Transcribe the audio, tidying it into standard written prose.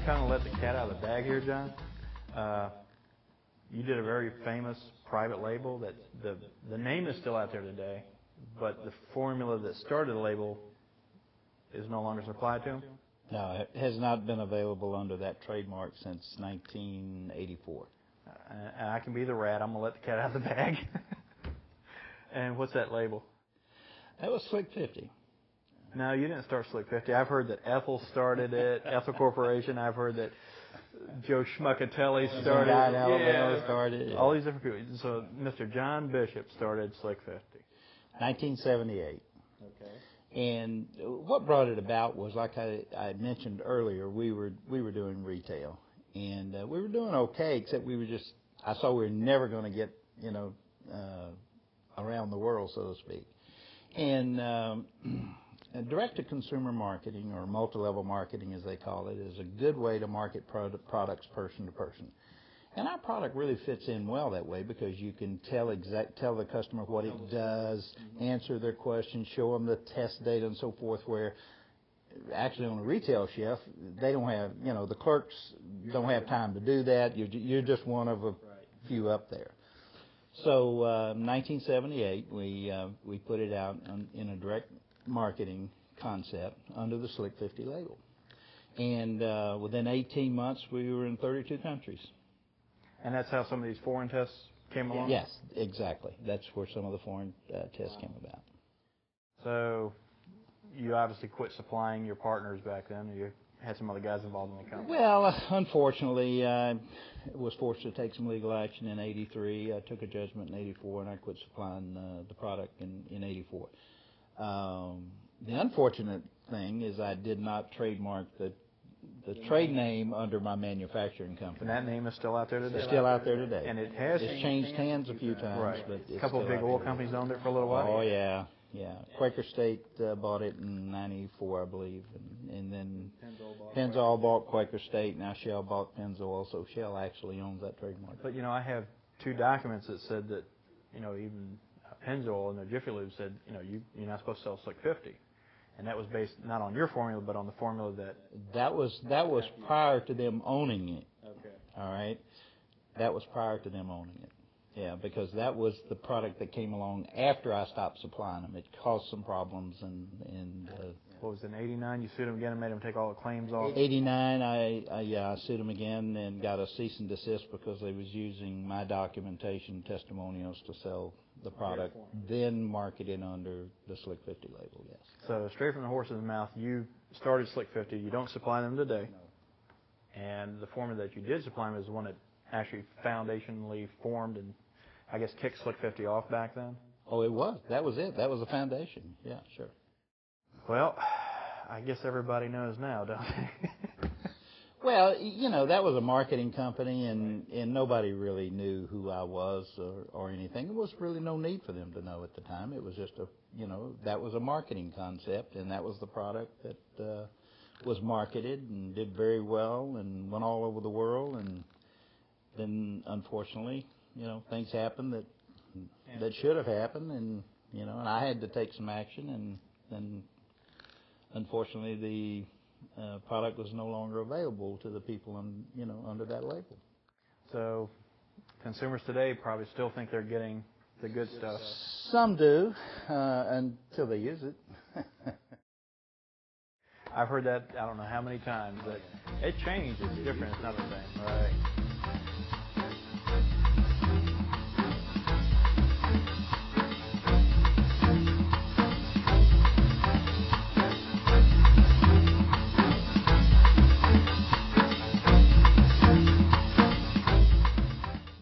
kind of let the cat out of the bag here, John. You did a very famous private label that the name is still out there today, but the formula that started the label is no longer supplied to them? No, it has not been available under that trademark since 1984. And I can be the rat. I'm going to let the cat out of the bag. And what's that label? That was Slick 50. No, you didn't start Slick 50. I've heard that Ethel started it, Ethel Corporation. I've heard that Joe Schmuckatelli started it. Started it. All these different people. So Mr. John Bishop started Slick 50. 1978. Okay. And what brought it about was, like I mentioned earlier, we were doing retail, and we were doing okay, except I saw we were never going to get around the world, so to speak. And direct-to-consumer marketing, or multi-level marketing as they call it, is a good way to market products person to person. And our product really fits in well that way, because you can tell the customer what it does, answer their questions, show them the test data and so forth, where actually on a retail shelf, they don't have, the clerks don't have time to do that. You're just one of a few up there. So 1978, we put it out in a direct marketing concept under the Slick 50 label. And within 18 months, we were in 32 countries. And that's how some of these foreign tests came along? Yes, exactly. That's where some of the foreign tests came about. So you obviously quit supplying your partners back then. You had some other guys involved in the company. Well, unfortunately, I was forced to take some legal action in 83. I took a judgment in 84, and I quit supplying the product in 84. The unfortunate thing is I did not trademark the trade name under my manufacturing company. And that name is still out there today? It's still out there today. And it has changed hands a few times. Right. But a couple of big oil companies owned it for a little while? Oh, yeah. Yeah. Quaker State bought it in 94, I believe. And then Pennzoil bought Quaker State. Now Shell bought Pennzoil. So Shell actually owns that trademark. But, I have two documents that said that, even Pennzoil and their Jiffy Lube said, you're not supposed to sell Slick 50. And that was based not on your formula, but on the formula that was prior to them owning it. Okay. All right. That was prior to them owning it. Yeah, because that was the product that came along after I stopped supplying them. It caused some problems, and what was it, in '89? You sued them again and made them take all the claims off. '89, I sued them again and got a cease and desist because they was using my documentation testimonials to sell the product, then marketed under the Slick 50 label. Yes. So straight from the horse's mouth, you started Slick 50. You don't supply them today. No. And the formula that you did supply them is the one that actually foundationally formed and, I guess, kicked Slick 50 off back then? Oh, it was. That was it. That was the foundation. Yeah, sure. Well, I guess everybody knows now, don't they? Well, that was a marketing company, and nobody really knew who I was or anything. There was really no need for them to know at the time. It was just that was a marketing concept, and that was the product that was marketed and did very well and went all over the world. And then, unfortunately, things happened that should have happened, and I had to take some action, and then, unfortunately, the product was no longer available to the people under that label. So consumers today probably still think they're getting the good stuff. Some do, until they use it. I've heard that I don't know how many times, but it changed. It's different. It's not the same. Right.